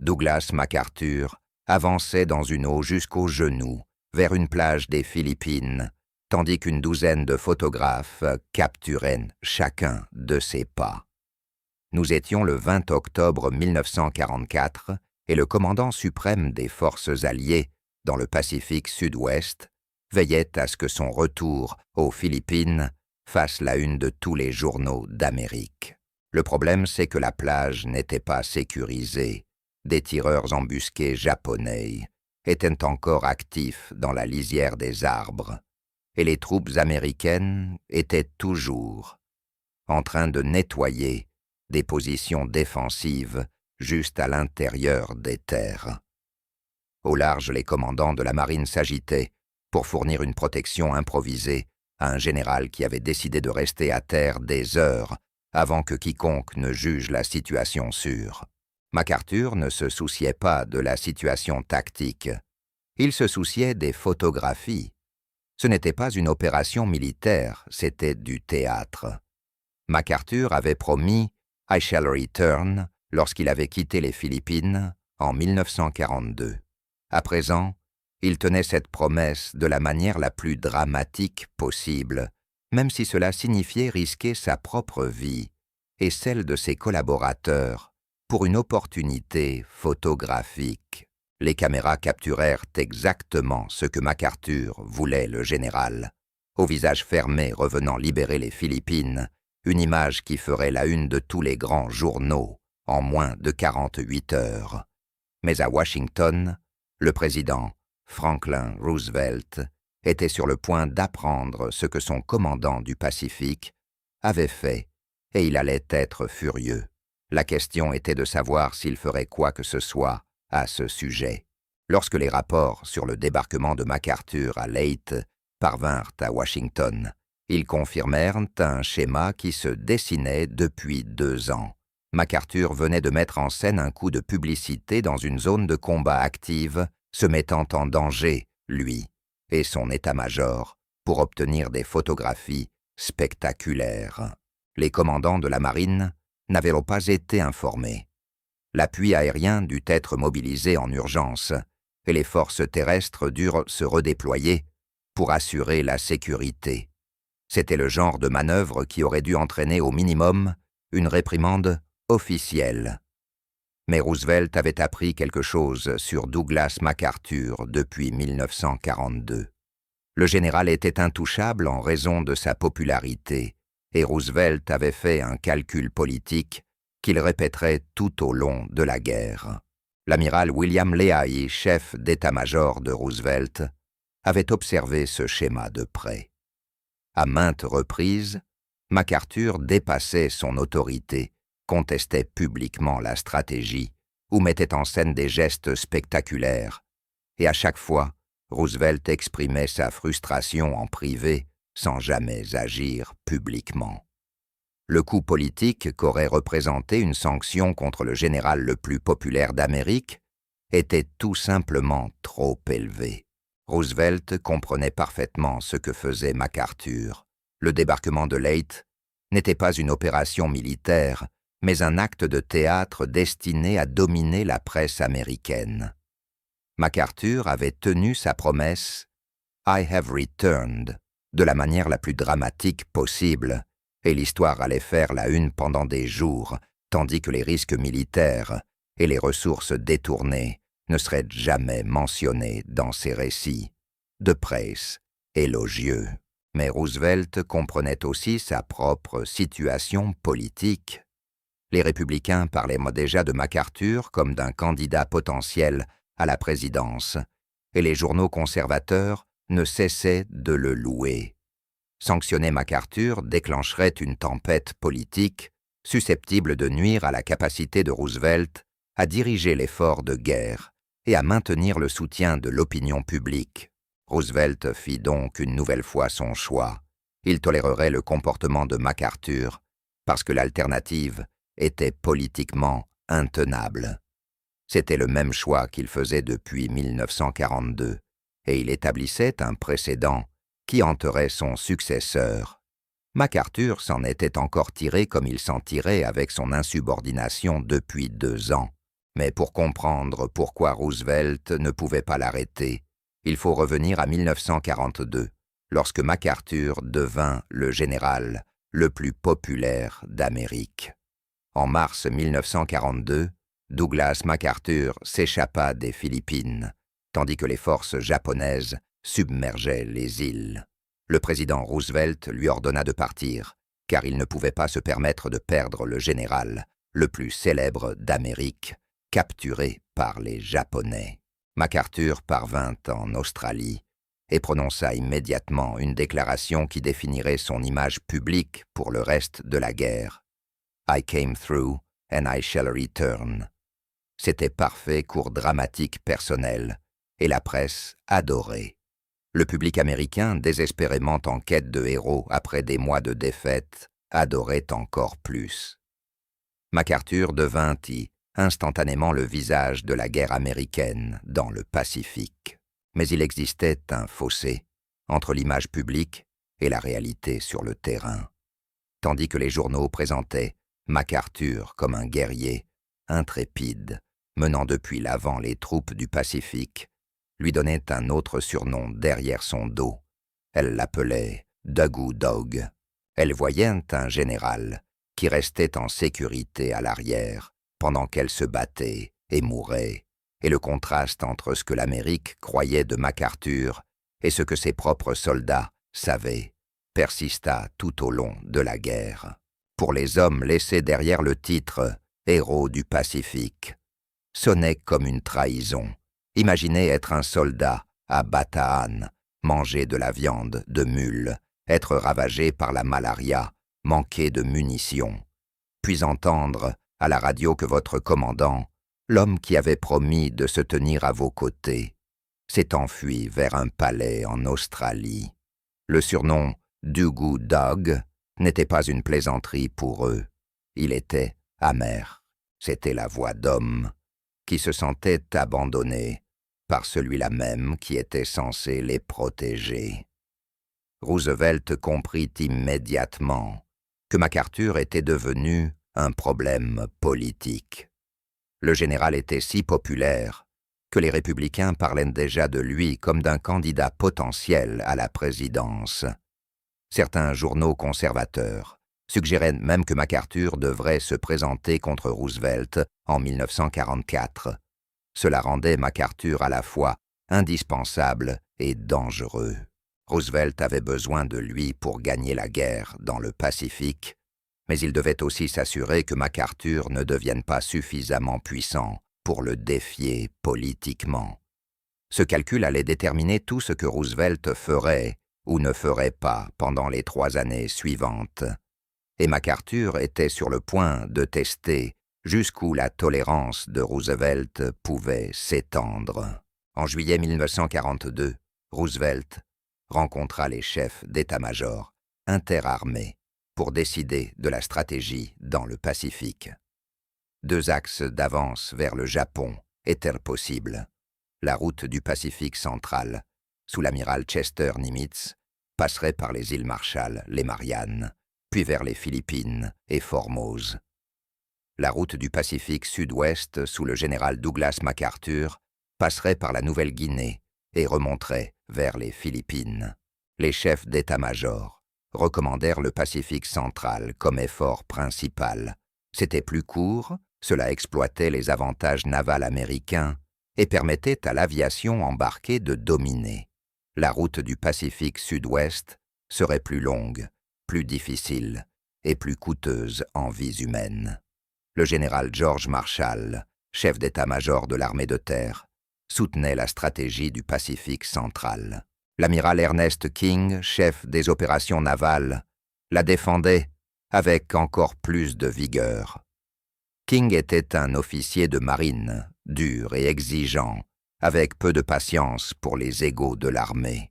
Douglas MacArthur avançait dans une eau jusqu'aux genoux vers une plage des Philippines, tandis qu'une douzaine de photographes capturaient chacun de ses pas. Nous étions le 20 octobre 1944 et le commandant suprême des forces alliées dans le Pacifique Sud-Ouest veillait à ce que son retour aux Philippines fasse la une de tous les journaux d'Amérique. Le problème, c'est que la plage n'était pas sécurisée. Des tireurs embusqués japonais étaient encore actifs dans la lisière des arbres, et les troupes américaines étaient toujours en train de nettoyer des positions défensives juste à l'intérieur des terres. Au large, les commandants de la marine s'agitaient pour fournir une protection improvisée à un général qui avait décidé de rester à terre des heures avant que quiconque ne juge la situation sûre. MacArthur ne se souciait pas de la situation tactique. Il se souciait des photographies. Ce n'était pas une opération militaire, c'était du théâtre. MacArthur avait promis « I shall return » lorsqu'il avait quitté les Philippines en 1942. À présent, il tenait cette promesse de la manière la plus dramatique possible, même si cela signifiait risquer sa propre vie et celle de ses collaborateurs pour une opportunité photographique. Les caméras capturèrent exactement ce que MacArthur voulait le général. Au visage fermé revenant libérer les Philippines, une image qui ferait la une de tous les grands journaux en moins de 48 heures. Mais à Washington, le président Franklin Roosevelt était sur le point d'apprendre ce que son commandant du Pacifique avait fait, et il allait être furieux. La question était de savoir s'il ferait quoi que ce soit à ce sujet. Lorsque les rapports sur le débarquement de MacArthur à Leyte parvinrent à Washington, ils confirmèrent un schéma qui se dessinait depuis 2 ans. MacArthur venait de mettre en scène un coup de publicité dans une zone de combat active, se mettant en danger, lui, et son état-major, pour obtenir des photographies spectaculaires. Les commandants de la marine n'avaient pas été informés. L'appui aérien dut être mobilisé en urgence, et les forces terrestres durent se redéployer pour assurer la sécurité. C'était le genre de manœuvre qui aurait dû entraîner au minimum une réprimande officielle. Mais Roosevelt avait appris quelque chose sur Douglas MacArthur depuis 1942. Le général était intouchable en raison de sa popularité, et Roosevelt avait fait un calcul politique qu'il répéterait tout au long de la guerre. L'amiral William Leahy, chef d'état-major de Roosevelt, avait observé ce schéma de près. À maintes reprises, MacArthur dépassait son autorité, contestait publiquement la stratégie ou mettait en scène des gestes spectaculaires, et à chaque fois, Roosevelt exprimait sa frustration en privé sans jamais agir publiquement. Le coût politique qu'aurait représenté une sanction contre le général le plus populaire d'Amérique était tout simplement trop élevé. Roosevelt comprenait parfaitement ce que faisait MacArthur. Le débarquement de Leyte n'était pas une opération militaire, mais un acte de théâtre destiné à dominer la presse américaine. MacArthur avait tenu sa promesse « I have returned » de la manière la plus dramatique possible, et l'histoire allait faire la une pendant des jours, tandis que les risques militaires et les ressources détournées ne seraient jamais mentionnés dans ces récits de presse élogieux. Mais Roosevelt comprenait aussi sa propre situation politique. Les républicains parlaient déjà de MacArthur comme d'un candidat potentiel à la présidence, et les journaux conservateurs ne cessaient de le louer. Sanctionner MacArthur déclencherait une tempête politique susceptible de nuire à la capacité de Roosevelt à diriger l'effort de guerre et à maintenir le soutien de l'opinion publique. Roosevelt fit donc une nouvelle fois son choix. Il tolérerait le comportement de MacArthur parce que l'alternative était politiquement intenable. C'était le même choix qu'il faisait depuis 1942, et il établissait un précédent qui hanterait son successeur. MacArthur s'en était encore tiré comme il s'en tirait avec son insubordination depuis 2 ans. Mais pour comprendre pourquoi Roosevelt ne pouvait pas l'arrêter, il faut revenir à 1942, lorsque MacArthur devint le général le plus populaire d'Amérique. En mars 1942, Douglas MacArthur s'échappa des Philippines, tandis que les forces japonaises submergeaient les îles. Le président Roosevelt lui ordonna de partir, car il ne pouvait pas se permettre de perdre le général le plus célèbre d'Amérique, capturé par les Japonais. MacArthur parvint en Australie et prononça immédiatement une déclaration qui définirait son image publique pour le reste de la guerre. « I came through and I shall return ». C'était parfait cours dramatique personnel, et la presse adorait. Le public américain, désespérément en quête de héros après des mois de défaite, adorait encore plus. MacArthur devint instantanément le visage de la guerre américaine dans le Pacifique. Mais il existait un fossé entre l'image publique et la réalité sur le terrain. Tandis que les journaux présentaient MacArthur comme un guerrier, intrépide, menant depuis l'avant les troupes du Pacifique, lui donnaient un autre surnom derrière son dos. Elle l'appelait Daggoo Dog. Elle voyait un général qui restait en sécurité à l'arrière pendant qu'elle se battait et mourait, et le contraste entre ce que l'Amérique croyait de MacArthur et ce que ses propres soldats savaient persista tout au long de la guerre. Pour les hommes laissés derrière le titre « Héros du Pacifique », sonnait comme une trahison. Imaginez être un soldat à Bataan, manger de la viande de mule, être ravagé par la malaria, manquer de munitions, puis entendre à la radio que votre commandant, l'homme qui avait promis de se tenir à vos côtés, s'est enfui vers un palais en Australie. Le surnom « Daggoo Dog » n'était pas une plaisanterie pour eux. Il était amer. C'était la voix d'homme qui se sentait abandonné par celui-là même qui était censé les protéger. Roosevelt comprit immédiatement que MacArthur était devenu un problème politique. Le général était si populaire que les républicains parlaient déjà de lui comme d'un candidat potentiel à la présidence. Certains journaux conservateurs suggéraient même que MacArthur devrait se présenter contre Roosevelt en 1944. Cela rendait MacArthur à la fois indispensable et dangereux. Roosevelt avait besoin de lui pour gagner la guerre dans le Pacifique, mais il devait aussi s'assurer que MacArthur ne devienne pas suffisamment puissant pour le défier politiquement. Ce calcul allait déterminer tout ce que Roosevelt ferait ou ne ferait pas pendant les 3 années suivantes. Et MacArthur était sur le point de tester jusqu'où la tolérance de Roosevelt pouvait s'étendre. En juillet 1942, Roosevelt rencontra les chefs d'état-major interarmés pour décider de la stratégie dans le Pacifique. 2 axes d'avance vers le Japon étaient possibles. La route du Pacifique central, sous l'amiral Chester Nimitz, passerait par les îles Marshall, les Mariannes, puis vers les Philippines et Formose. La route du Pacifique sud-ouest, sous le général Douglas MacArthur, passerait par la Nouvelle-Guinée et remonterait vers les Philippines. Les chefs d'état-major recommandèrent le Pacifique central comme effort principal. C'était plus court, cela exploitait les avantages navals américains et permettait à l'aviation embarquée de dominer. La route du Pacifique sud-ouest serait plus longue, plus difficile et plus coûteuse en vies humaines. Le général George Marshall, chef d'état-major de l'armée de terre, soutenait la stratégie du Pacifique central. L'amiral Ernest King, chef des opérations navales, la défendait avec encore plus de vigueur. King était un officier de marine, dur et exigeant, avec peu de patience pour les égaux de l'armée.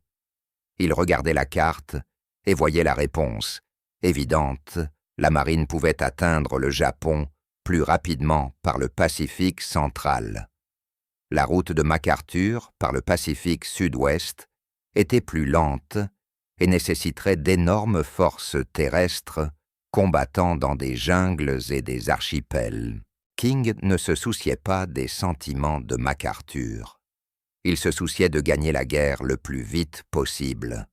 Il regardait la carte et voyait la réponse. Évidente, la marine pouvait atteindre le Japon plus rapidement par le Pacifique central. La route de MacArthur par le Pacifique sud-ouest était plus lente et nécessiterait d'énormes forces terrestres combattant dans des jungles et des archipels. King ne se souciait pas des sentiments de MacArthur. Il se souciait de gagner la guerre le plus vite possible.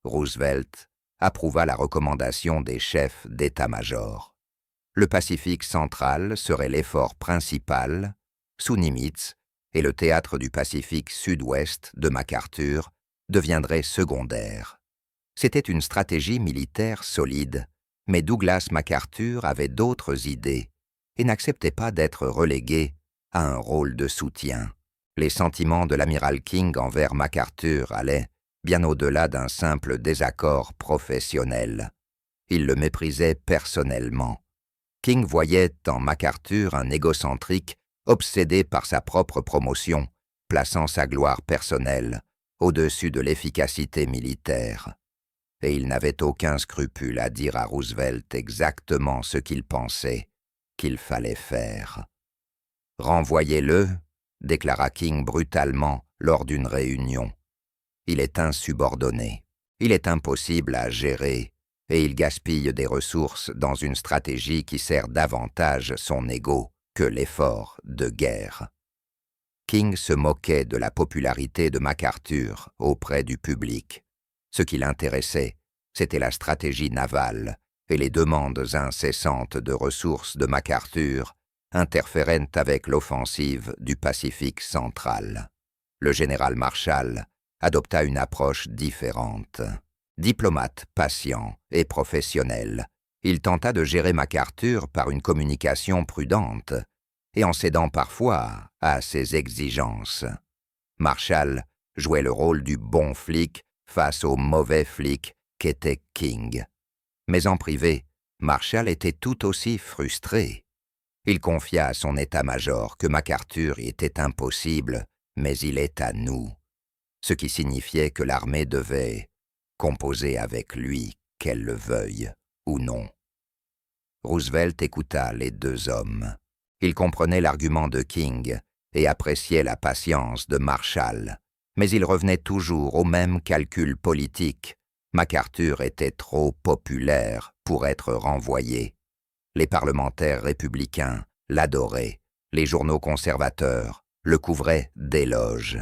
Roosevelt approuva la recommandation des chefs d'état-major. Le Pacifique central serait l'effort principal, sous Nimitz, et le théâtre du Pacifique sud-ouest de MacArthur deviendrait secondaire. C'était une stratégie militaire solide, mais Douglas MacArthur avait d'autres idées et n'acceptait pas d'être relégué à un rôle de soutien. Les sentiments de l'amiral King envers MacArthur allaient bien au-delà d'un simple désaccord professionnel. Il le méprisait personnellement. King voyait en MacArthur un égocentrique obsédé par sa propre promotion, plaçant sa gloire personnelle au-dessus de l'efficacité militaire. Et il n'avait aucun scrupule à dire à Roosevelt exactement ce qu'il pensait qu'il fallait faire. « Renvoyez-le », déclara King brutalement lors d'une réunion. « Il est insubordonné, il est impossible à gérer et il gaspille des ressources dans une stratégie qui sert davantage son ego que l'effort de guerre. » King se moquait de la popularité de MacArthur auprès du public. Ce qui l'intéressait, c'était la stratégie navale et les demandes incessantes de ressources de MacArthur interféraient avec l'offensive du Pacifique central. Le général Marshall adopta une approche différente. Diplomate, patient et professionnel, il tenta de gérer MacArthur par une communication prudente et en cédant parfois à ses exigences. Marshall jouait le rôle du bon flic face au mauvais flic qu'était King. Mais en privé, Marshall était tout aussi frustré. Il confia à son état-major que MacArthur y était impossible, mais il est à nous, ce qui signifiait que l'armée devait composer avec lui, qu'elle le veuille ou non. Roosevelt écouta les deux hommes. Il comprenait l'argument de King et appréciait la patience de Marshall, mais il revenait toujours au même calcul politique. MacArthur était trop populaire pour être renvoyé. Les parlementaires républicains l'adoraient, les journaux conservateurs le couvraient d'éloges.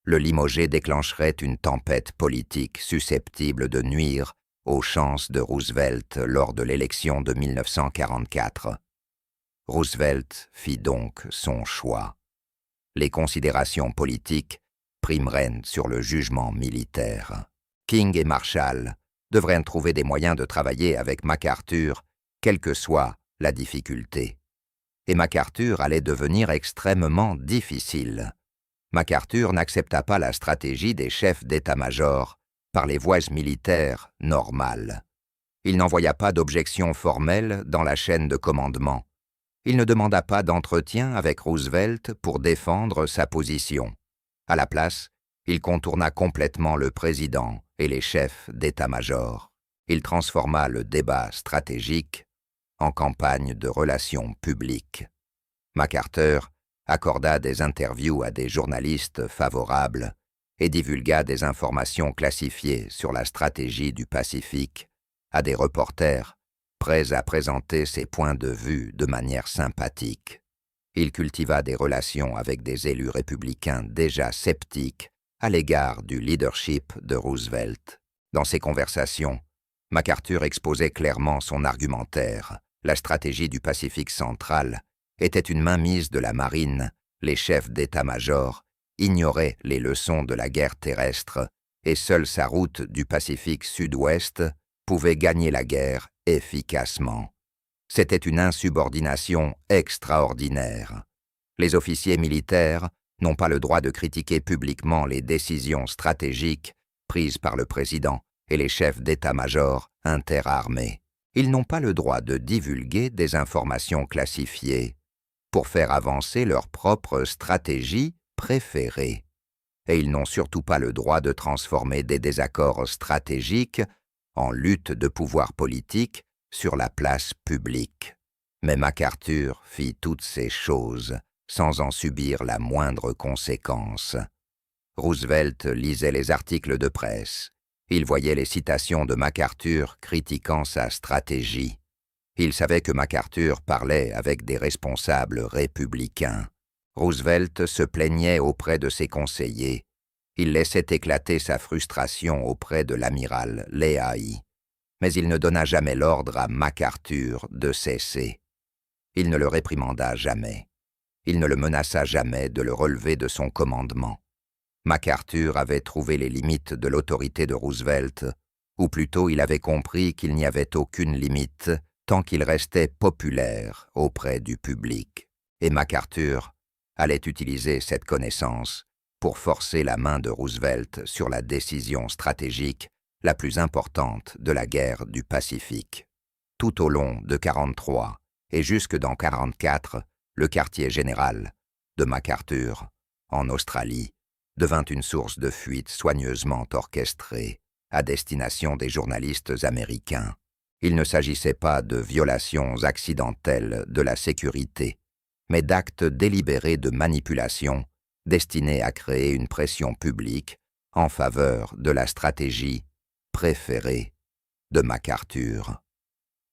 Le limoger déclencherait une tempête politique susceptible de nuire aux chances de Roosevelt lors de l'élection de 1944. Roosevelt fit donc son choix. Les considérations politiques primeraient sur le jugement militaire. King et Marshall devraient trouver des moyens de travailler avec MacArthur, quelle que soit la difficulté. Et MacArthur allait devenir extrêmement difficile. MacArthur n'accepta pas la stratégie des chefs d'état-major par les voies militaires normales. Il n'envoya pas d'objection formelle dans la chaîne de commandement. Il ne demanda pas d'entretien avec Roosevelt pour défendre sa position. À la place, il contourna complètement le président et les chefs d'état-major. Il transforma le débat stratégique en campagne de relations publiques. MacArthur accorda des interviews à des journalistes favorables et divulgua des informations classifiées sur la stratégie du Pacifique à des reporters prêts à présenter ses points de vue de manière sympathique. Il cultiva des relations avec des élus républicains déjà sceptiques à l'égard du leadership de Roosevelt. Dans ces conversations, MacArthur exposait clairement son argumentaire. La stratégie du Pacifique central était une mainmise de la marine. Les chefs d'état-major ignoraient les leçons de la guerre terrestre et seule sa route du Pacifique sud-ouest pouvait gagner la guerre efficacement. C'était une insubordination extraordinaire. Les officiers militaires n'ont pas le droit de critiquer publiquement les décisions stratégiques prises par le président et les chefs d'état-major interarmés. Ils n'ont pas le droit de divulguer des informations classifiées pour faire avancer leur propre stratégie préférée. Et ils n'ont surtout pas le droit de transformer des désaccords stratégiques en lutte de pouvoir politique sur la place publique. Mais MacArthur fit toutes ces choses sans en subir la moindre conséquence. Roosevelt lisait les articles de presse. Il voyait les citations de MacArthur critiquant sa stratégie. Il savait que MacArthur parlait avec des responsables républicains. Roosevelt se plaignait auprès de ses conseillers. Il laissait éclater sa frustration auprès de l'amiral Leahy. Mais il ne donna jamais l'ordre à MacArthur de cesser. Il ne le réprimanda jamais. Il ne le menaça jamais de le relever de son commandement. MacArthur avait trouvé les limites de l'autorité de Roosevelt, ou plutôt il avait compris qu'il n'y avait aucune limite tant qu'il restait populaire auprès du public. Et MacArthur allait utiliser cette connaissance pour forcer la main de Roosevelt sur la décision stratégique la plus importante de la guerre du Pacifique. Tout au long de 1943 et jusque dans 1944, le quartier général de MacArthur, en Australie, devint une source de fuite soigneusement orchestrée à destination des journalistes américains. Il ne s'agissait pas de violations accidentelles de la sécurité, mais d'actes délibérés de manipulation destinés à créer une pression publique en faveur de la stratégie préférée de MacArthur.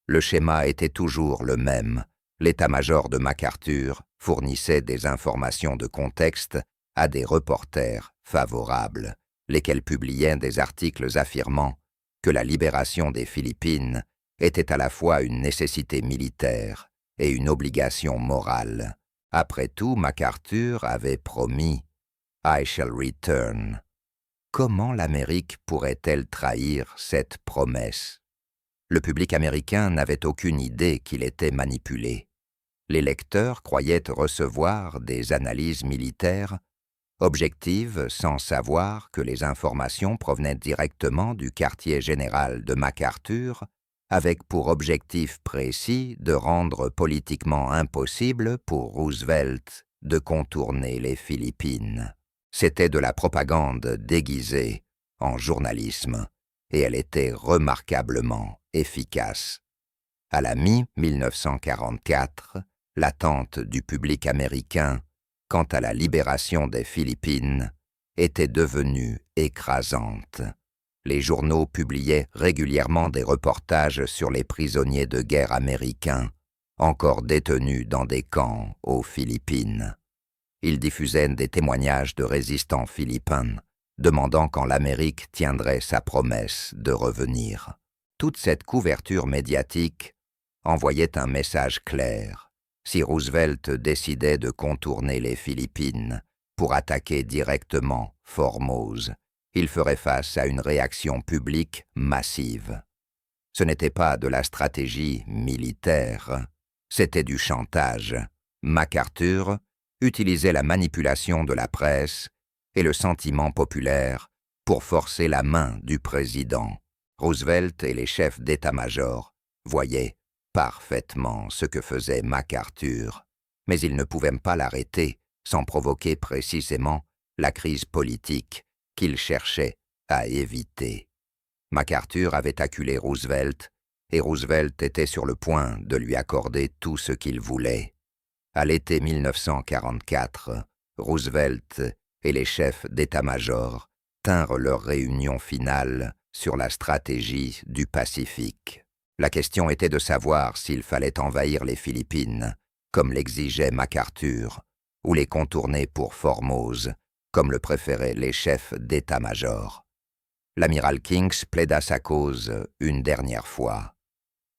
Le schéma était toujours le même. L'état-major de MacArthur fournissait des informations de contexte à des reporters favorables, lesquels publiaient des articles affirmant que la libération des Philippines était à la fois une nécessité militaire et une obligation morale. Après tout, MacArthur avait promis « I shall return ». Comment l'Amérique pourrait-elle trahir cette promesse? Le public américain n'avait aucune idée qu'il était manipulé. Les lecteurs croyaient recevoir des analyses militaires objectives sans savoir que les informations provenaient directement du quartier général de MacArthur, avec pour objectif précis de rendre politiquement impossible pour Roosevelt de contourner les Philippines. C'était de la propagande déguisée en journalisme, et elle était remarquablement efficace. À la mi-1944, l'attente du public américain quant à la libération des Philippines était devenue écrasante. Les journaux publiaient régulièrement des reportages sur les prisonniers de guerre américains, encore détenus dans des camps aux Philippines. Ils diffusaient des témoignages de résistants philippins, demandant quand l'Amérique tiendrait sa promesse de revenir. Toute cette couverture médiatique envoyait un message clair. Si Roosevelt décidait de contourner les Philippines pour attaquer directement Formose, il ferait face à une réaction publique massive. Ce n'était pas de la stratégie militaire, c'était du chantage. MacArthur utilisait la manipulation de la presse et le sentiment populaire pour forcer la main du président. Roosevelt et les chefs d'état-major voyaient parfaitement ce que faisait MacArthur, mais ils ne pouvaient pas l'arrêter sans provoquer précisément la crise politique qu'ils cherchaient à éviter. MacArthur avait acculé Roosevelt, et Roosevelt était sur le point de lui accorder tout ce qu'il voulait. À l'été 1944, Roosevelt et les chefs d'état-major tinrent leur réunion finale sur la stratégie du Pacifique. La question était de savoir s'il fallait envahir les Philippines, comme l'exigeait MacArthur, ou les contourner pour Formose, comme le préféraient les chefs d'état-major. L'amiral Kings plaida sa cause une dernière fois.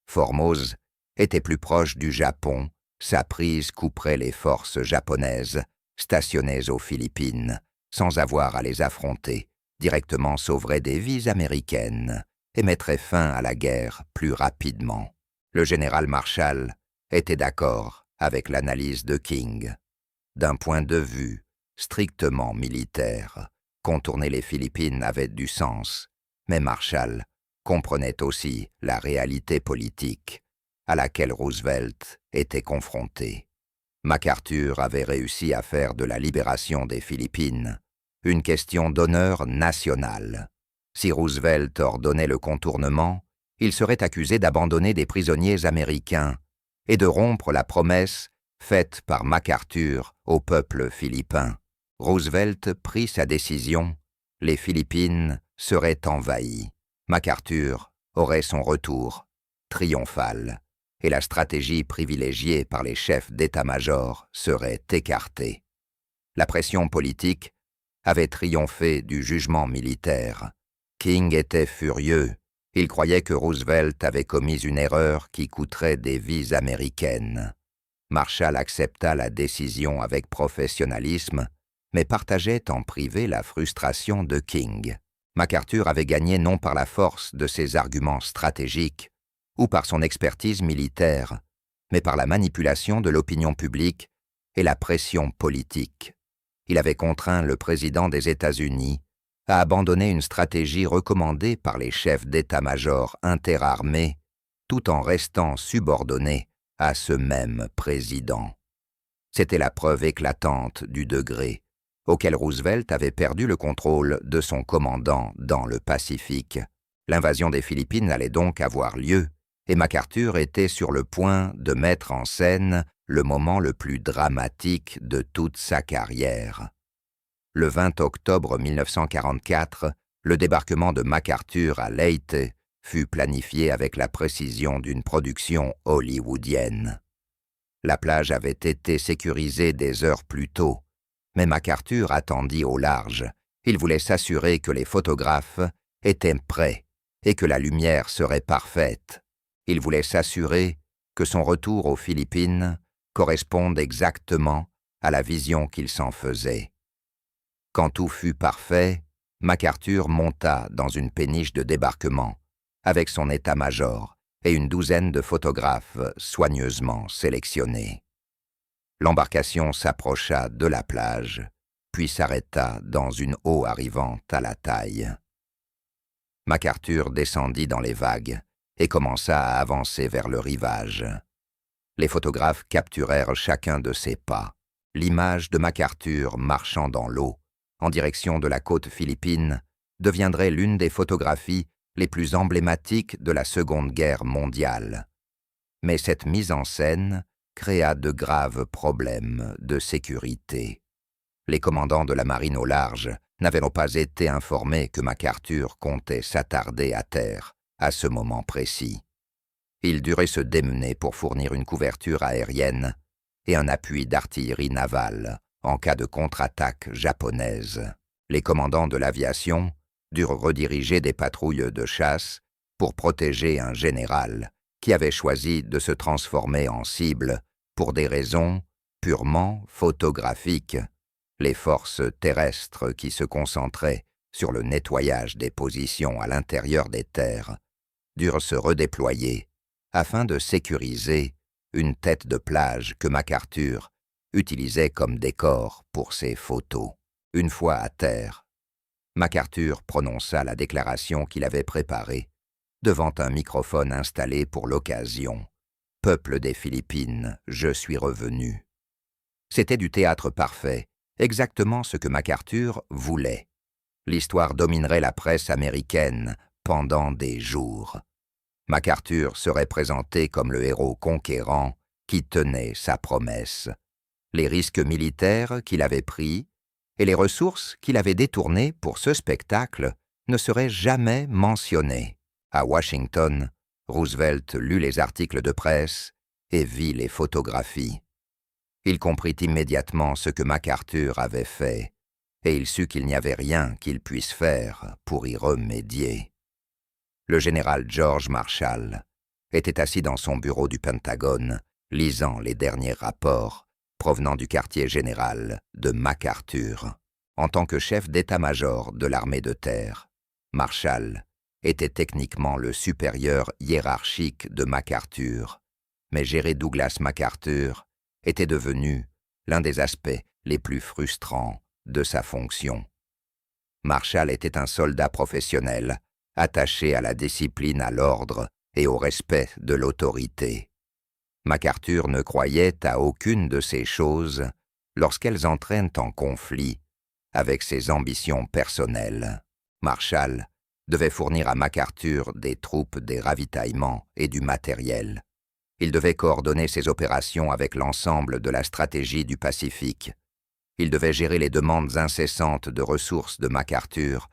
Formose était plus proche du Japon, sa prise couperait les forces japonaises stationnées aux Philippines, sans avoir à les affronter, directement sauverait des vies américaines et mettrait fin à la guerre plus rapidement. Le général Marshall était d'accord avec l'analyse de King. D'un point de vue strictement militaire, contourner les Philippines avait du sens, mais Marshall comprenait aussi la réalité politique à laquelle Roosevelt était confronté. MacArthur avait réussi à faire de la libération des Philippines une question d'honneur national. Si Roosevelt ordonnait le contournement, il serait accusé d'abandonner des prisonniers américains et de rompre la promesse faite par MacArthur au peuple philippin. Roosevelt prit sa décision, les Philippines seraient envahies. MacArthur aurait son retour triomphal. et la stratégie privilégiée par les chefs d'état-major serait écartée. La pression politique avait triomphé du jugement militaire. King était furieux. Il croyait que Roosevelt avait commis une erreur qui coûterait des vies américaines. Marshall accepta la décision avec professionnalisme, mais partageait en privé la frustration de King. MacArthur avait gagné non par la force de ses arguments stratégiques ou par son expertise militaire, mais par la manipulation de l'opinion publique et la pression politique. Il avait contraint le président des États-Unis à abandonner une stratégie recommandée par les chefs d'état-major interarmés, tout en restant subordonné à ce même président. C'était la preuve éclatante du degré auquel Roosevelt avait perdu le contrôle de son commandant dans le Pacifique. L'invasion des Philippines allait donc avoir lieu, et MacArthur était sur le point de mettre en scène le moment le plus dramatique de toute sa carrière. Le 20 octobre 1944, le débarquement de MacArthur à Leyte fut planifié avec la précision d'une production hollywoodienne. La plage avait été sécurisée des heures plus tôt, mais MacArthur attendit au large. Il voulait s'assurer que les photographes étaient prêts et que la lumière serait parfaite. Il voulait s'assurer que son retour aux Philippines corresponde exactement à la vision qu'il s'en faisait. Quand tout fut parfait, MacArthur monta dans une péniche de débarquement avec son état-major et une douzaine de photographes soigneusement sélectionnés. L'embarcation s'approcha de la plage, puis s'arrêta dans une eau arrivant à la taille. MacArthur descendit dans les vagues et commença à avancer vers le rivage. Les photographes capturèrent chacun de ses pas. L'image de MacArthur marchant dans l'eau, en direction de la côte philippine, deviendrait l'une des photographies les plus emblématiques de la Seconde Guerre mondiale. Mais cette mise en scène créa de graves problèmes de sécurité. Les commandants de la marine au large n'avaient pas été informés que MacArthur comptait s'attarder à terre à ce moment précis. Ils duraient se démener pour fournir une couverture aérienne et un appui d'artillerie navale en cas de contre-attaque japonaise. Les commandants de l'aviation durent rediriger des patrouilles de chasse pour protéger un général qui avait choisi de se transformer en cible pour des raisons purement photographiques. Les forces terrestres qui se concentraient sur le nettoyage des positions à l'intérieur des terres durent se redéployer afin de sécuriser une tête de plage que MacArthur utilisait comme décor pour ses photos. Une fois à terre, MacArthur prononça la déclaration qu'il avait préparée devant un microphone installé pour l'occasion. « Peuple des Philippines, je suis revenu. » C'était du théâtre parfait, exactement ce que MacArthur voulait. L'histoire dominerait la presse américaine pendant des jours. MacArthur serait présenté comme le héros conquérant qui tenait sa promesse. Les risques militaires qu'il avait pris et les ressources qu'il avait détournées pour ce spectacle ne seraient jamais mentionnés. À Washington, Roosevelt lut les articles de presse et vit les photographies. Il comprit immédiatement ce que MacArthur avait fait, et il sut qu'il n'y avait rien qu'il puisse faire pour y remédier. Le général George Marshall était assis dans son bureau du Pentagone, lisant les derniers rapports provenant du quartier général de MacArthur. En tant que chef d'état-major de l'armée de terre, Marshall était techniquement le supérieur hiérarchique de MacArthur, mais gérer Douglas MacArthur était devenu l'un des aspects les plus frustrants de sa fonction. Marshall était un soldat professionnel, attaché à la discipline, à l'ordre et au respect de l'autorité. MacArthur ne croyait à aucune de ces choses lorsqu'elles entraînent en conflit avec ses ambitions personnelles. Marshall devait fournir à MacArthur des troupes, des ravitaillements et du matériel. Il devait coordonner ses opérations avec l'ensemble de la stratégie du Pacifique. Il devait gérer les demandes incessantes de ressources de MacArthur,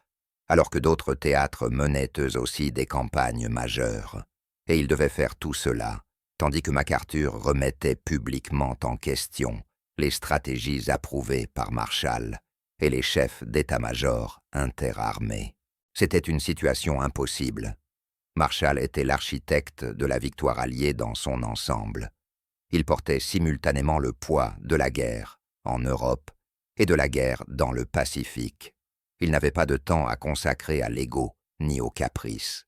alors que d'autres théâtres menaient eux aussi des campagnes majeures. Et il devait faire tout cela tandis que MacArthur remettait publiquement en question les stratégies approuvées par Marshall et les chefs d'état-major interarmés. C'était une situation impossible. Marshall était l'architecte de la victoire alliée dans son ensemble. Il portait simultanément le poids de la guerre en Europe et de la guerre dans le Pacifique. Il n'avait pas de temps à consacrer à l'ego ni au caprice.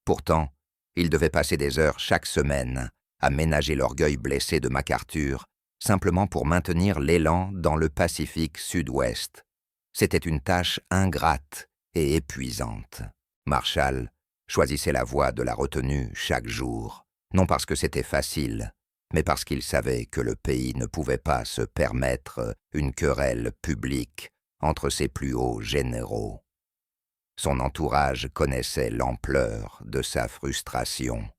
Pourtant, il devait passer des heures chaque semaine à ménager l'orgueil blessé de MacArthur, simplement pour maintenir l'élan dans le Pacifique Sud-Ouest. C'était une tâche ingrate et épuisante. Marshall choisissait la voie de la retenue chaque jour, non parce que c'était facile, mais parce qu'il savait que le pays ne pouvait pas se permettre une querelle publique entre ses plus hauts généraux. Son entourage connaissait l'ampleur de sa frustration.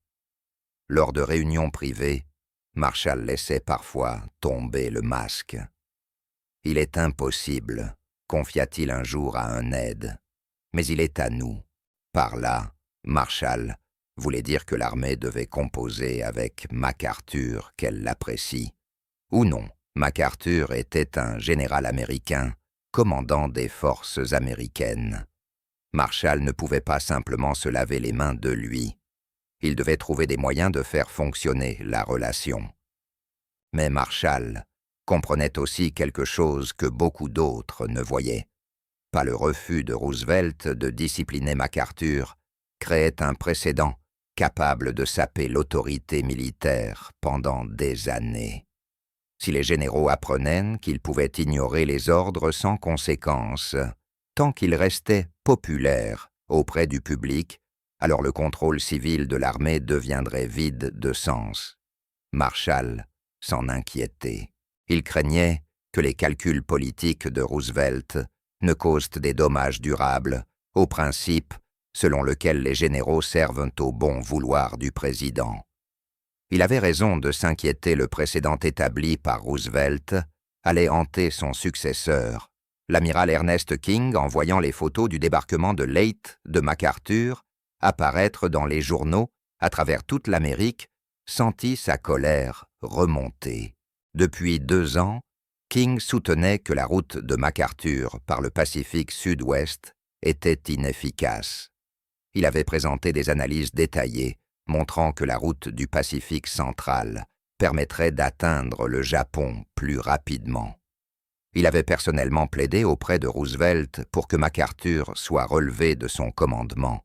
Lors de réunions privées, Marshall laissait parfois tomber le masque. « Il est impossible », confia-t-il un jour à un aide, « mais il est à nous. » Par là, Marshall voulait dire que l'armée devait composer avec MacArthur, qu'elle l'apprécie. Ou non, MacArthur était un général américain, commandant des forces américaines. Marshall ne pouvait pas simplement se laver les mains de lui. Il devait trouver des moyens de faire fonctionner la relation. Mais Marshall comprenait aussi quelque chose que beaucoup d'autres ne voyaient. Pas le refus de Roosevelt de discipliner MacArthur créait un précédent capable de saper l'autorité militaire pendant des années. Si les généraux apprenaient qu'ils pouvaient ignorer les ordres sans conséquence, tant qu'ils restaient populaires auprès du public, alors le contrôle civil de l'armée deviendrait vide de sens. Marshall s'en inquiétait. Il craignait que les calculs politiques de Roosevelt ne causent des dommages durables au principe selon lequel les généraux servent au bon vouloir du président. Il avait raison de s'inquiéter. Le précédent établi par Roosevelt allait hanter son successeur. L'amiral Ernest King, en voyant les photos du débarquement de Leyte de MacArthur apparaître dans les journaux à travers toute l'Amérique, sentit sa colère remonter. Depuis 2 ans, King soutenait que la route de MacArthur par le Pacifique Sud-Ouest était inefficace. Il avait présenté des analyses détaillées montrant que la route du Pacifique central permettrait d'atteindre le Japon plus rapidement. Il avait personnellement plaidé auprès de Roosevelt pour que MacArthur soit relevé de son commandement,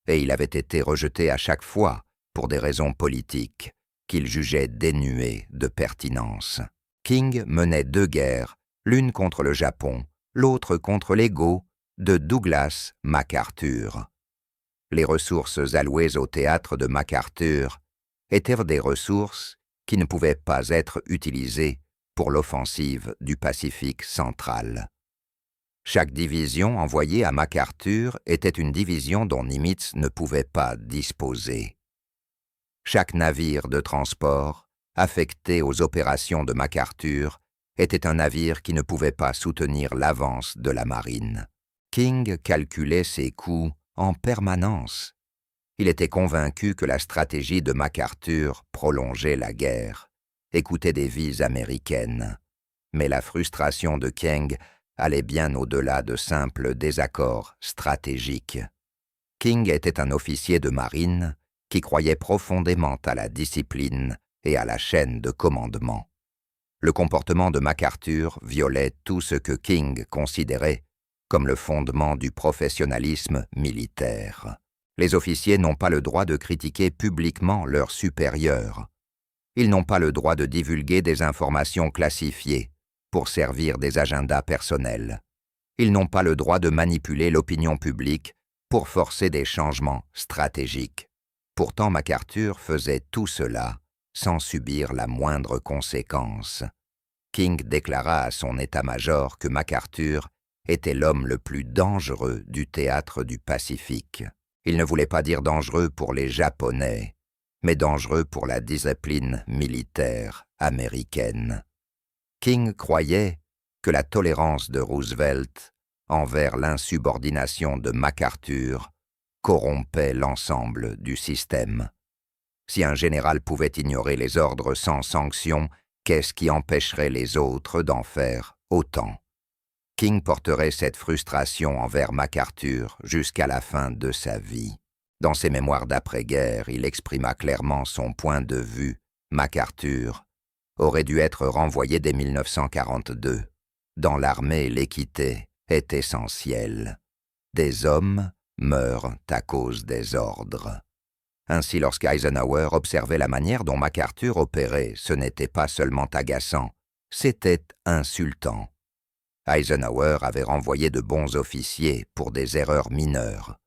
et il avait été rejeté à chaque fois pour des raisons politiques qu'il jugeait dénuées de pertinence. King menait 2 guerres, l'une contre le Japon, l'autre contre l'ego de Douglas MacArthur. Les ressources allouées au théâtre de MacArthur étaient des ressources qui ne pouvaient pas être utilisées pour l'offensive du Pacifique central. Chaque division envoyée à MacArthur était une division dont Nimitz ne pouvait pas disposer. Chaque navire de transport affecté aux opérations de MacArthur était un navire qui ne pouvait pas soutenir l'avance de la marine. King calculait ses coûts en permanence. Il était convaincu que la stratégie de MacArthur prolongeait la guerre et coûtait des vies américaines. Mais la frustration de King allait bien au-delà de simples désaccords stratégiques. King était un officier de marine qui croyait profondément à la discipline et à la chaîne de commandement. Le comportement de MacArthur violait tout ce que King considérait comme le fondement du professionnalisme militaire. Les officiers n'ont pas le droit de critiquer publiquement leurs supérieurs. Ils n'ont pas le droit de divulguer des informations classifiées pour servir des agendas personnels. Ils n'ont pas le droit de manipuler l'opinion publique pour forcer des changements stratégiques. Pourtant, MacArthur faisait tout cela sans subir la moindre conséquence. King déclara à son état-major que MacArthur était l'homme le plus dangereux du théâtre du Pacifique. Il ne voulait pas dire dangereux pour les Japonais, mais dangereux pour la discipline militaire américaine. King croyait que la tolérance de Roosevelt envers l'insubordination de MacArthur corrompait l'ensemble du système. Si un général pouvait ignorer les ordres sans sanction, qu'est-ce qui empêcherait les autres d'en faire autant? King porterait cette frustration envers MacArthur jusqu'à la fin de sa vie. Dans ses mémoires d'après-guerre, il exprima clairement son point de vue. MacArthur aurait dû être renvoyé dès 1942. Dans l'armée, l'équité est essentielle. Des hommes meurent à cause des ordres. Ainsi, lorsqu'Eisenhower observait la manière dont MacArthur opérait, ce n'était pas seulement agaçant, c'était insultant. Eisenhower avait renvoyé de bons officiers pour des erreurs mineures.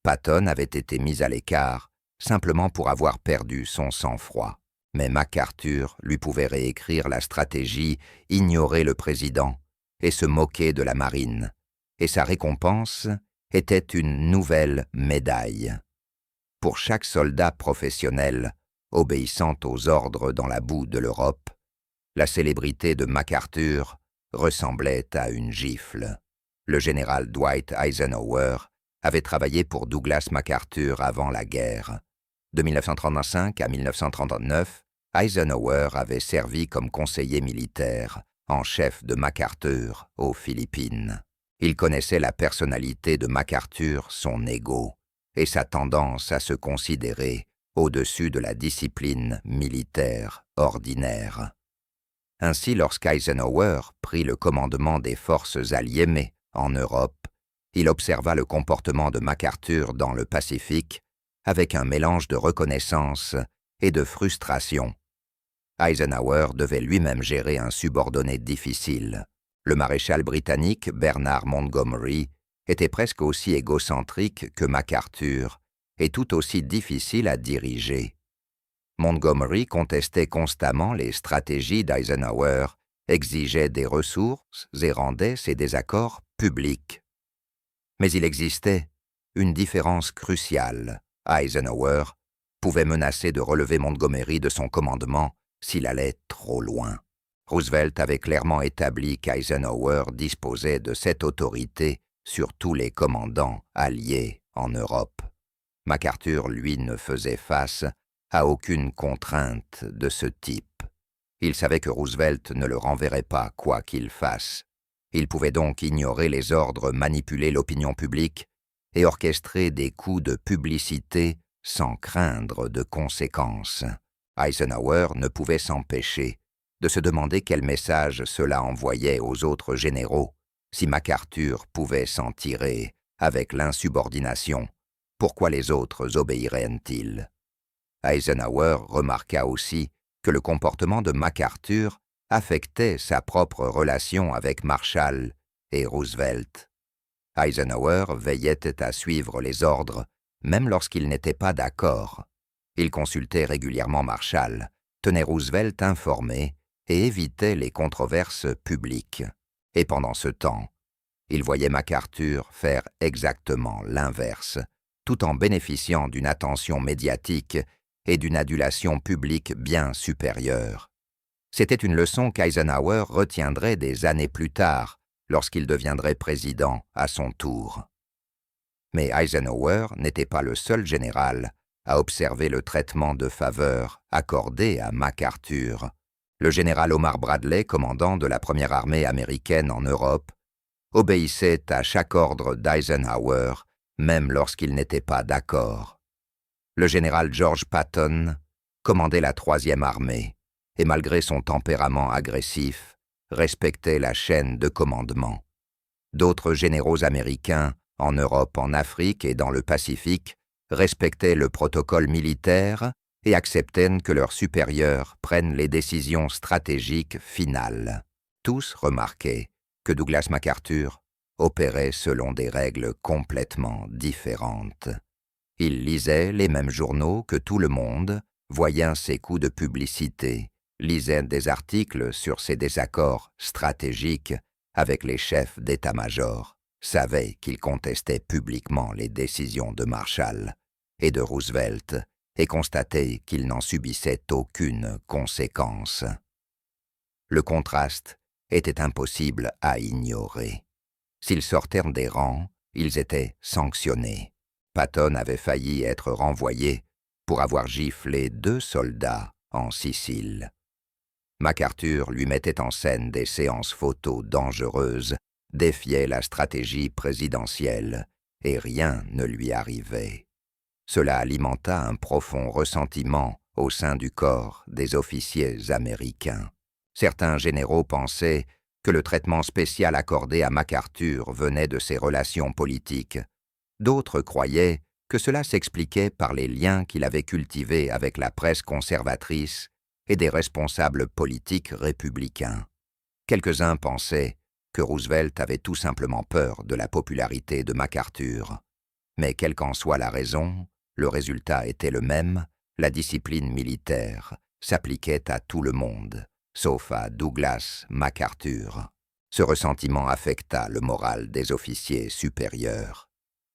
Patton avait été mis à l'écart simplement pour avoir perdu son sang-froid. Mais MacArthur lui pouvait réécrire la stratégie, ignorer le président et se moquer de la marine. Et sa récompense était une nouvelle médaille. Pour chaque soldat professionnel obéissant aux ordres dans la boue de l'Europe, la célébrité de MacArthur ressemblait à une gifle. Le général Dwight Eisenhower avait travaillé pour Douglas MacArthur avant la guerre. De 1935 à 1939, Eisenhower avait servi comme conseiller militaire en chef de MacArthur aux Philippines. Il connaissait la personnalité de MacArthur, son ego, et sa tendance à se considérer au-dessus de la discipline militaire ordinaire. Ainsi, lorsqu'Eisenhower prit le commandement des forces alliées en Europe, il observa le comportement de MacArthur dans le Pacifique avec un mélange de reconnaissance et de frustration. Eisenhower devait lui-même gérer un subordonné difficile. Le maréchal britannique Bernard Montgomery était presque aussi égocentrique que MacArthur et tout aussi difficile à diriger. Montgomery contestait constamment les stratégies d'Eisenhower, exigeait des ressources et rendait ses désaccords publics. Mais il existait une différence cruciale. Eisenhower pouvait menacer de relever Montgomery de son commandement s'il allait trop loin. Roosevelt avait clairement établi qu'Eisenhower disposait de cette autorité sur tous les commandants alliés en Europe. MacArthur, lui, ne faisait face à aucune contrainte de ce type. Il savait que Roosevelt ne le renverrait pas quoi qu'il fasse. Il pouvait donc ignorer les ordres, manipuler l'opinion publique et orchestrer des coups de publicité sans craindre de conséquences. Eisenhower ne pouvait s'empêcher de se demander quel message cela envoyait aux autres généraux. Si MacArthur pouvait s'en tirer avec l'insubordination, pourquoi les autres obéiraient-ils? Eisenhower remarqua aussi que le comportement de MacArthur affectait sa propre relation avec Marshall et Roosevelt. Eisenhower veillait à suivre les ordres, même lorsqu'il n'était pas d'accord. Il consultait régulièrement Marshall, tenait Roosevelt informé et évitait les controverses publiques. Et pendant ce temps, il voyait MacArthur faire exactement l'inverse, tout en bénéficiant d'une attention médiatique et d'une adulation publique bien supérieure. C'était une leçon qu'Eisenhower retiendrait des années plus tard, lorsqu'il deviendrait président à son tour. Mais Eisenhower n'était pas le seul général à observer le traitement de faveur accordé à MacArthur. Le général Omar Bradley, commandant de la première armée américaine en Europe, obéissait à chaque ordre d'Eisenhower, même lorsqu'il n'était pas d'accord. Le général George Patton commandait la troisième armée et, malgré son tempérament agressif, respectait la chaîne de commandement. D'autres généraux américains, en Europe, en Afrique et dans le Pacifique, respectaient le protocole militaire et acceptaient que leurs supérieurs prennent les décisions stratégiques finales. Tous remarquaient que Douglas MacArthur opérait selon des règles complètement différentes. Il lisait les mêmes journaux que tout le monde, voyant ses coups de publicité, lisait des articles sur ses désaccords stratégiques avec les chefs d'état-major, savait qu'il contestait publiquement les décisions de Marshall et de Roosevelt et constatait qu'il n'en subissait aucune conséquence. Le contraste était impossible à ignorer. S'ils sortaient des rangs, ils étaient sanctionnés. Patton avait failli être renvoyé pour avoir giflé 2 soldats en Sicile. MacArthur lui mettait en scène des séances photos dangereuses, défiait la stratégie présidentielle, et rien ne lui arrivait. Cela alimenta un profond ressentiment au sein du corps des officiers américains. Certains généraux pensaient que le traitement spécial accordé à MacArthur venait de ses relations politiques. D'autres croyaient que cela s'expliquait par les liens qu'il avait cultivés avec la presse conservatrice et des responsables politiques républicains. Quelques-uns pensaient que Roosevelt avait tout simplement peur de la popularité de MacArthur. Mais quelle qu'en soit la raison, le résultat était le même, la discipline militaire s'appliquait à tout le monde, sauf à Douglas MacArthur. Ce ressentiment affecta le moral des officiers supérieurs.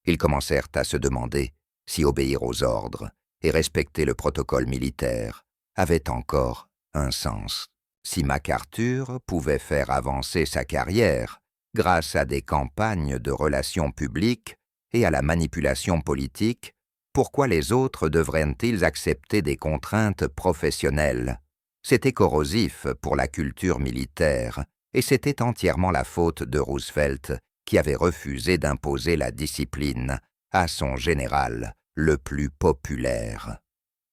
Ils commencèrent à se demander si obéir aux ordres et respecter le protocole militaire avait encore un sens. Si MacArthur pouvait faire avancer sa carrière grâce à des campagnes de relations publiques et à la manipulation politique, pourquoi les autres devraient-ils accepter des contraintes professionnelles? C'était corrosif pour la culture militaire, et c'était entièrement la faute de Roosevelt qui avait refusé d'imposer la discipline à son général le plus populaire.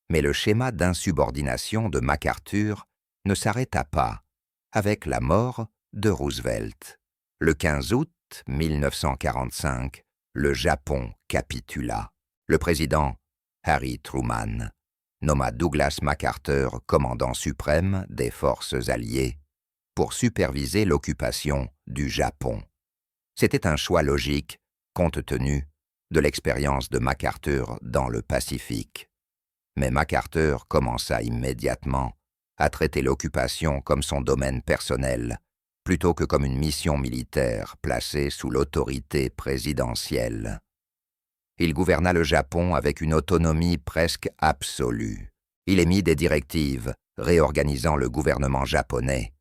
Mais le schéma d'insubordination de MacArthur ne s'arrêta pas avec la mort de Roosevelt. Le 15 août 1945, le Japon capitula. Le président Harry Truman nomma Douglas MacArthur commandant suprême des forces alliées pour superviser l'occupation du Japon. C'était un choix logique compte tenu de l'expérience de MacArthur dans le Pacifique. Mais MacArthur commença immédiatement à traiter l'occupation comme son domaine personnel, plutôt que comme une mission militaire placée sous l'autorité présidentielle. Il gouverna le Japon avec une autonomie presque absolue. Il émit des directives réorganisant le gouvernement japonais,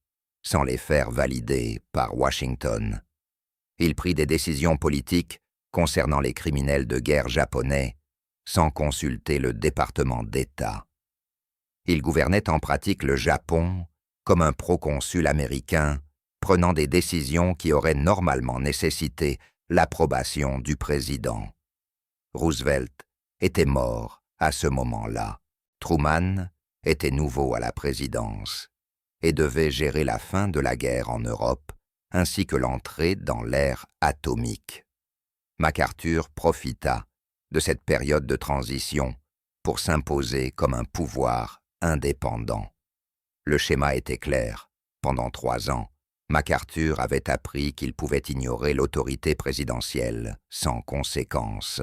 sans les faire valider par Washington. Il prit des décisions politiques concernant les criminels de guerre japonais, sans consulter le département d'État. Il gouvernait en pratique le Japon comme un proconsul américain, prenant des décisions qui auraient normalement nécessité l'approbation du président. Roosevelt était mort à ce moment-là. Truman était nouveau à la présidence et devait gérer la fin de la guerre en Europe ainsi que l'entrée dans l'ère atomique. MacArthur profita de cette période de transition pour s'imposer comme un pouvoir indépendant. Le schéma était clair. Pendant 3 ans, MacArthur avait appris qu'il pouvait ignorer l'autorité présidentielle sans conséquence.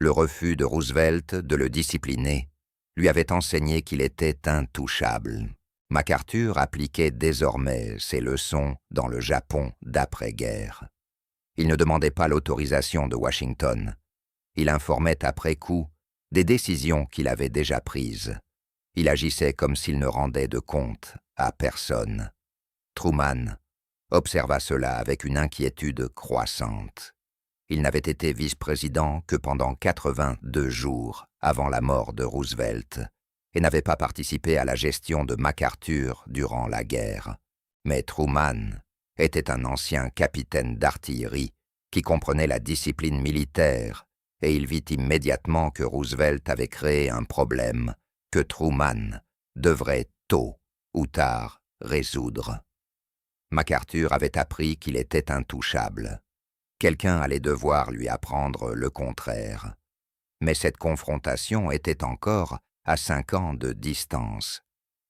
Le refus de Roosevelt de le discipliner lui avait enseigné qu'il était intouchable. MacArthur appliquait désormais ses leçons dans le Japon d'après-guerre. Il ne demandait pas l'autorisation de Washington. Il informait après coup des décisions qu'il avait déjà prises. Il agissait comme s'il ne rendait de compte à personne. Truman observa cela avec une inquiétude croissante. Il n'avait été vice-président que pendant 82 jours avant la mort de Roosevelt et n'avait pas participé à la gestion de MacArthur durant la guerre. Mais Truman était un ancien capitaine d'artillerie qui comprenait la discipline militaire et il vit immédiatement que Roosevelt avait créé un problème que Truman devrait tôt ou tard résoudre. MacArthur avait appris qu'il était intouchable. Quelqu'un allait devoir lui apprendre le contraire. Mais cette confrontation était encore à 5 ans de distance.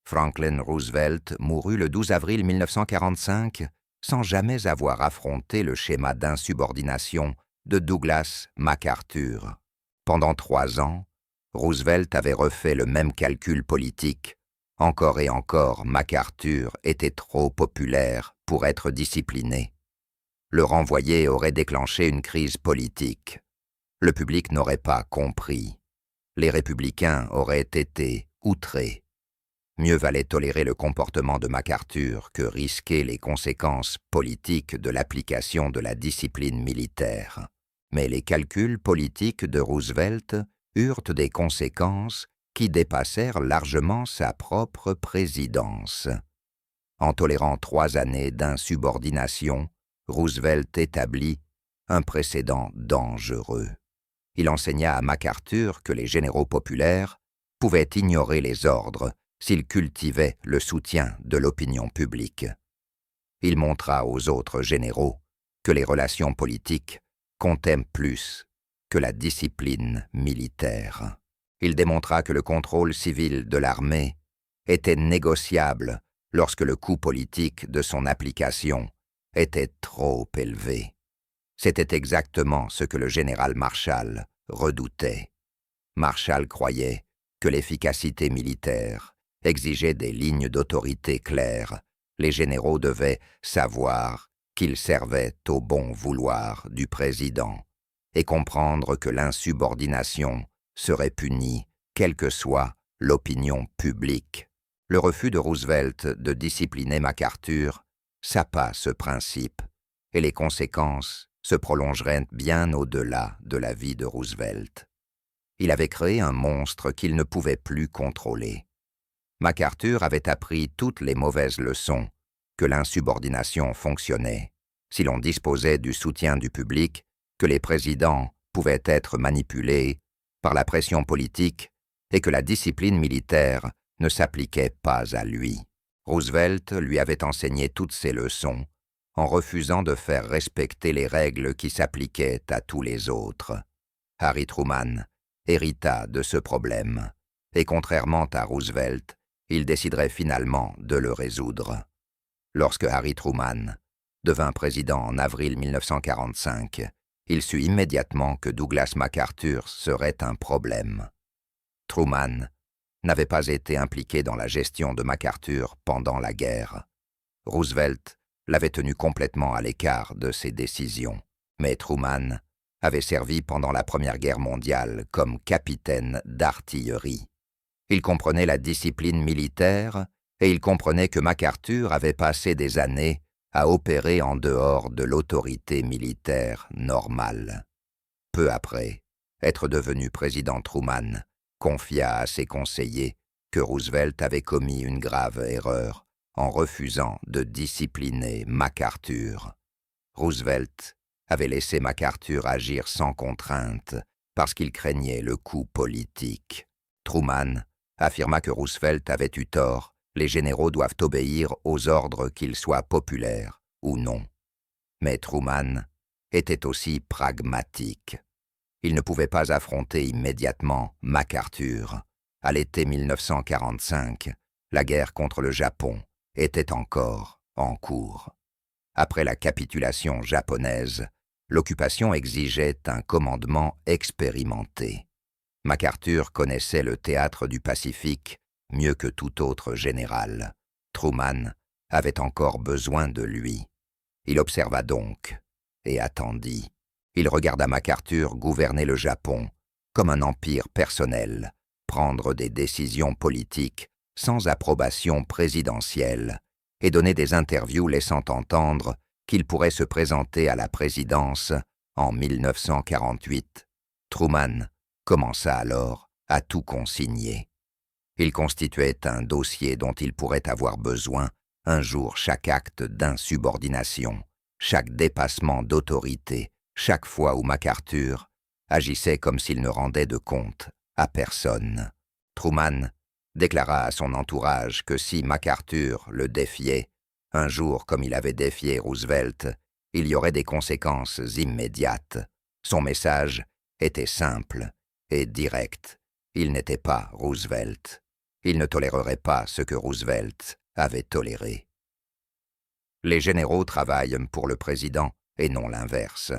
Franklin Roosevelt mourut le 12 avril 1945 sans jamais avoir affronté le schéma d'insubordination de Douglas MacArthur. Pendant 3 ans, Roosevelt avait refait le même calcul politique. Encore et encore, MacArthur était trop populaire pour être discipliné. Le renvoyer aurait déclenché une crise politique. Le public n'aurait pas compris. Les républicains auraient été outrés. Mieux valait tolérer le comportement de MacArthur que risquer les conséquences politiques de l'application de la discipline militaire. Mais les calculs politiques de Roosevelt eurent des conséquences qui dépassèrent largement sa propre présidence. En tolérant 3 années d'insubordination, Roosevelt établit un précédent dangereux. Il enseigna à MacArthur que les généraux populaires pouvaient ignorer les ordres s'ils cultivaient le soutien de l'opinion publique. Il montra aux autres généraux que les relations politiques comptaient plus que la discipline militaire. Il démontra que le contrôle civil de l'armée était négociable lorsque le coût politique de son application était trop élevé. C'était exactement ce que le général Marshall redoutait. Marshall croyait que l'efficacité militaire exigeait des lignes d'autorité claires. Les généraux devaient savoir qu'ils servaient au bon vouloir du président et comprendre que l'insubordination serait punie, quelle que soit l'opinion publique. Le refus de Roosevelt de discipliner MacArthur sapa ce principe, et les conséquences se prolongeraient bien au-delà de la vie de Roosevelt. Il avait créé un monstre qu'il ne pouvait plus contrôler. MacArthur avait appris toutes les mauvaises leçons que l'insubordination fonctionnait, si l'on disposait du soutien du public, que les présidents pouvaient être manipulés par la pression politique et que la discipline militaire ne s'appliquait pas à lui. Roosevelt lui avait enseigné toutes ces leçons en refusant de faire respecter les règles qui s'appliquaient à tous les autres. Harry Truman hérita de ce problème, et contrairement à Roosevelt, il déciderait finalement de le résoudre. Lorsque Harry Truman devint président en avril 1945, il sut immédiatement que Douglas MacArthur serait un problème. Truman n'avait pas été impliqué dans la gestion de MacArthur pendant la guerre. Roosevelt l'avait tenu complètement à l'écart de ses décisions, mais Truman avait servi pendant la Première Guerre mondiale comme capitaine d'artillerie. Il comprenait la discipline militaire et il comprenait que MacArthur avait passé des années à opérer en dehors de l'autorité militaire normale. Peu après, être devenu président, Truman confia à ses conseillers que Roosevelt avait commis une grave erreur en refusant de discipliner MacArthur. Roosevelt avait laissé MacArthur agir sans contrainte parce qu'il craignait le coup politique. Truman affirma que Roosevelt avait eu tort. Les généraux doivent obéir aux ordres, qu'ils soient populaires ou non. Mais Truman était aussi pragmatique. Il ne pouvait pas affronter immédiatement MacArthur. À l'été 1945, la guerre contre le Japon était encore en cours. Après la capitulation japonaise, l'occupation exigeait un commandement expérimenté. MacArthur connaissait le théâtre du Pacifique mieux que tout autre général. Truman avait encore besoin de lui. Il observa donc et attendit. Il regarda MacArthur gouverner le Japon comme un empire personnel, prendre des décisions politiques sans approbation présidentielle et donner des interviews laissant entendre qu'il pourrait se présenter à la présidence en 1948. Truman commença alors à tout consigner. Il constituait un dossier dont il pourrait avoir besoin un jour chaque acte d'insubordination, chaque dépassement d'autorité, chaque fois où MacArthur agissait comme s'il ne rendait de compte à personne. Truman déclara à son entourage que si MacArthur le défiait, un jour comme il avait défié Roosevelt, il y aurait des conséquences immédiates. Son message était simple et direct. Il n'était pas Roosevelt. Il ne tolérerait pas ce que Roosevelt avait toléré. Les généraux travaillent pour le président et non l'inverse.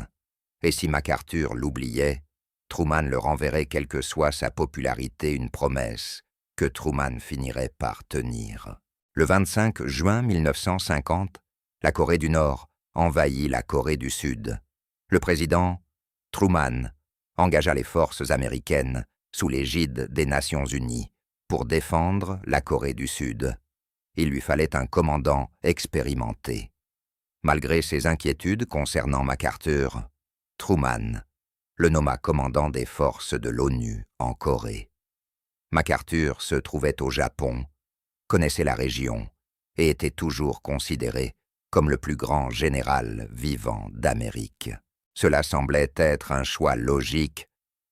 Et si MacArthur l'oubliait, Truman le renverrait quelle que soit sa popularité, une promesse que Truman finirait par tenir. Le 25 juin 1950, la Corée du Nord envahit la Corée du Sud. Le président Truman engagea les forces américaines sous l'égide des Nations Unies pour défendre la Corée du Sud. Il lui fallait un commandant expérimenté. Malgré ses inquiétudes concernant MacArthur, Truman le nomma commandant des forces de l'ONU en Corée. MacArthur se trouvait au Japon, connaissait la région et était toujours considéré comme le plus grand général vivant d'Amérique. Cela semblait être un choix logique,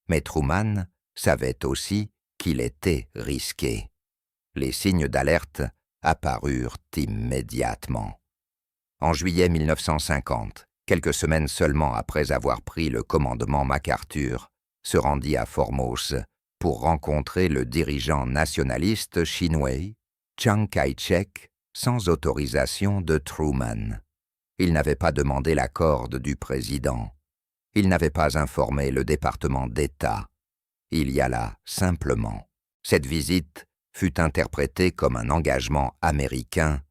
mais Truman savait aussi qu'il était risqué. Les signes d'alerte apparurent immédiatement. En juillet 1950, quelques semaines seulement après avoir pris le commandement, MacArthur se rendit à Formose pour rencontrer le dirigeant nationaliste chinois Chiang Kai-shek sans autorisation de Truman. Il n'avait pas demandé l'accord du président. Il n'avait pas informé le département d'État. Il y alla simplement. Cette visite fut interprétée comme un engagement américain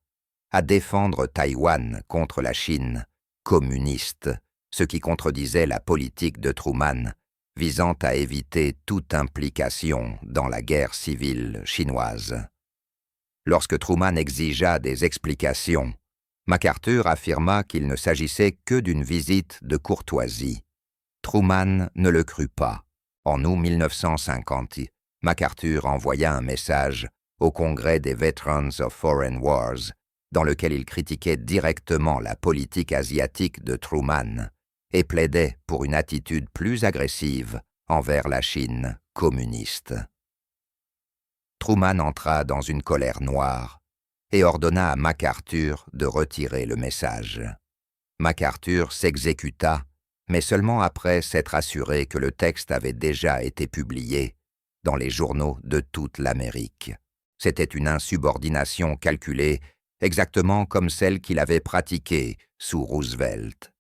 à défendre Taïwan contre la Chine communiste, ce qui contredisait la politique de Truman visant à éviter toute implication dans la guerre civile chinoise. Lorsque Truman exigea des explications, MacArthur affirma qu'il ne s'agissait que d'une visite de courtoisie. Truman ne le crut pas. En août 1950, MacArthur envoya un message au Congrès des Veterans of Foreign Wars, dans lequel il critiquait directement la politique asiatique de Truman et plaidait pour une attitude plus agressive envers la Chine communiste. Truman entra dans une colère noire et ordonna à MacArthur de retirer le message. MacArthur s'exécuta, mais seulement après s'être assuré que le texte avait déjà été publié dans les journaux de toute l'Amérique. C'était une insubordination calculée exactement comme celle qu'il avait pratiquée sous Roosevelt.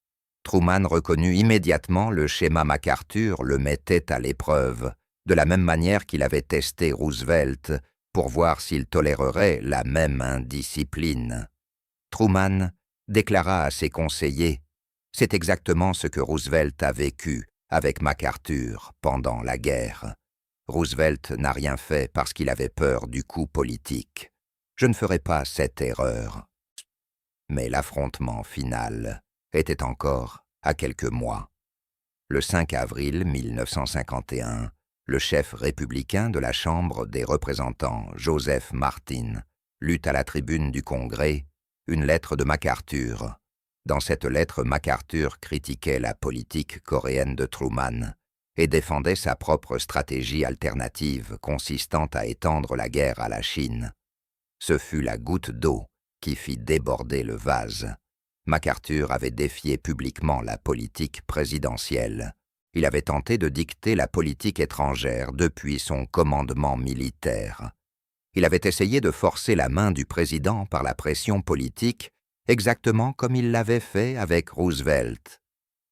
Truman reconnut immédiatement le schéma MacArthur le mettait à l'épreuve, de la même manière qu'il avait testé Roosevelt pour voir s'il tolérerait la même indiscipline. Truman déclara à ses conseillers « C'est exactement ce que Roosevelt a vécu avec MacArthur pendant la guerre. Roosevelt n'a rien fait parce qu'il avait peur du coup politique. Je ne ferai pas cette erreur. » Mais l'affrontement final était encore à quelques mois. Le 5 avril 1951, le chef républicain de la Chambre des représentants, Joseph Martin, lut à la tribune du Congrès une lettre de MacArthur. Dans cette lettre, MacArthur critiquait la politique coréenne de Truman et défendait sa propre stratégie alternative consistant à étendre la guerre à la Chine. Ce fut la goutte d'eau qui fit déborder le vase. MacArthur avait défié publiquement la politique présidentielle. Il avait tenté de dicter la politique étrangère depuis son commandement militaire. Il avait essayé de forcer la main du président par la pression politique, exactement comme il l'avait fait avec Roosevelt.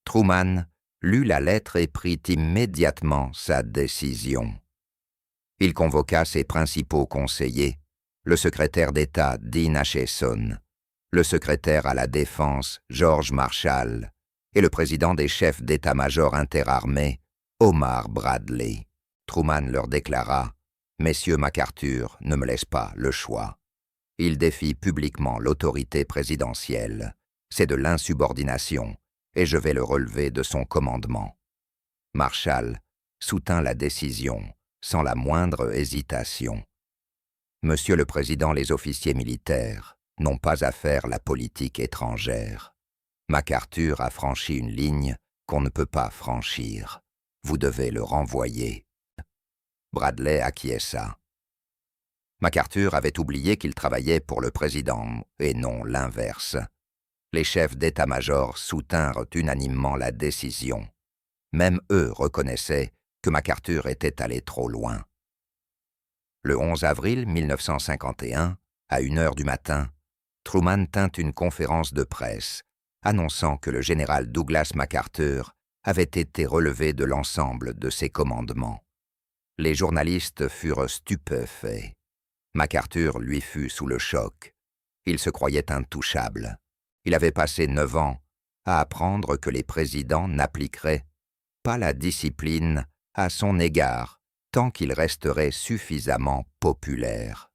Truman lut la lettre et prit immédiatement sa décision. Il convoqua ses principaux conseillers, le secrétaire d'État Dean Acheson, le secrétaire à la Défense George Marshall et le président des chefs d'état-major interarmés Omar Bradley. Truman leur déclara « Messieurs MacArthur ne me laissent pas le choix. Il défie publiquement l'autorité présidentielle. C'est de l'insubordination et je vais le relever de son commandement. » Marshall soutint la décision sans la moindre hésitation. Monsieur le Président, les officiers militaires n'ont pas à faire la politique étrangère. MacArthur a franchi une ligne qu'on ne peut pas franchir. Vous devez le renvoyer. Bradley acquiesça. MacArthur avait oublié qu'il travaillait pour le président et non l'inverse. Les chefs d'état-major soutinrent unanimement la décision. Même eux reconnaissaient que MacArthur était allé trop loin. Le 11 avril 1951, à 1h du matin, Truman tint une conférence de presse, annonçant que le général Douglas MacArthur avait été relevé de l'ensemble de ses commandements. Les journalistes furent stupéfaits. MacArthur, lui, fut sous le choc. Il se croyait intouchable. Il avait passé 9 ans à apprendre que les présidents n'appliqueraient pas la discipline à son égard tant qu'il resterait suffisamment populaire.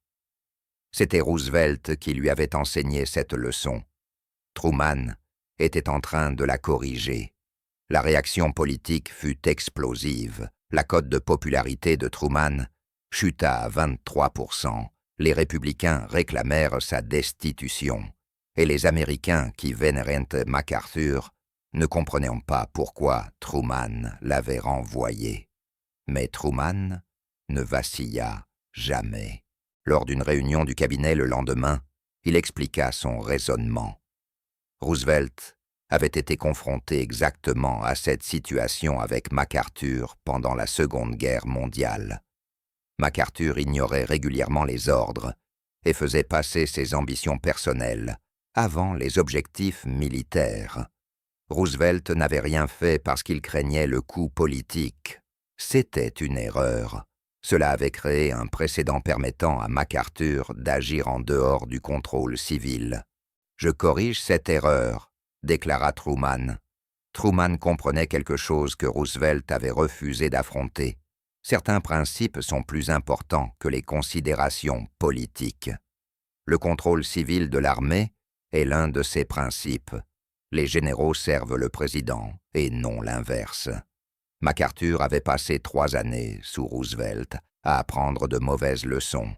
C'était Roosevelt qui lui avait enseigné cette leçon. Truman était en train de la corriger. La réaction politique fut explosive. La cote de popularité de Truman chuta à 23%. Les républicains réclamèrent sa destitution. Et les Américains qui vénéraient MacArthur ne comprenaient pas pourquoi Truman l'avait renvoyé. Mais Truman ne vacilla jamais. Lors d'une réunion du cabinet le lendemain, il expliqua son raisonnement. Roosevelt avait été confronté exactement à cette situation avec MacArthur pendant la Seconde Guerre mondiale. MacArthur ignorait régulièrement les ordres et faisait passer ses ambitions personnelles avant les objectifs militaires. Roosevelt n'avait rien fait parce qu'il craignait le coup politique. C'était une erreur. Cela avait créé un précédent permettant à MacArthur d'agir en dehors du contrôle civil. « Je corrige cette erreur », déclara Truman. Truman comprenait quelque chose que Roosevelt avait refusé d'affronter. Certains principes sont plus importants que les considérations politiques. Le contrôle civil de l'armée est l'un de ces principes. Les généraux servent le président et non l'inverse. MacArthur avait passé 3 années sous Roosevelt à apprendre de mauvaises leçons.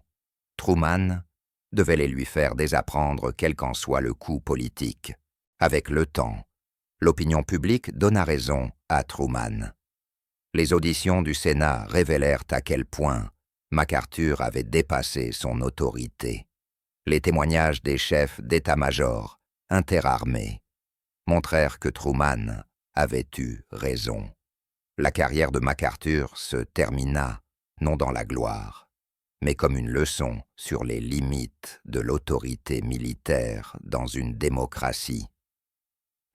Truman devait les lui faire désapprendre quel qu'en soit le coup politique. Avec le temps, l'opinion publique donna raison à Truman. Les auditions du Sénat révélèrent à quel point MacArthur avait dépassé son autorité. Les témoignages des chefs d'état-major interarmés montrèrent que Truman avait eu raison. La carrière de MacArthur se termina, non dans la gloire, mais comme une leçon sur les limites de l'autorité militaire dans une démocratie.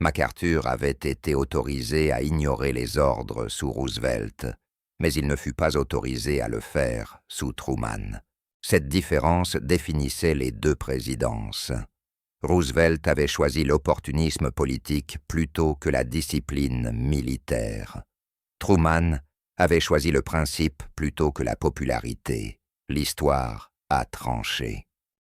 MacArthur avait été autorisé à ignorer les ordres sous Roosevelt, mais il ne fut pas autorisé à le faire sous Truman. Cette différence définissait les 2 présidences. Roosevelt avait choisi l'opportunisme politique plutôt que la discipline militaire. Truman avait choisi le principe plutôt que la popularité. L'histoire a tranché.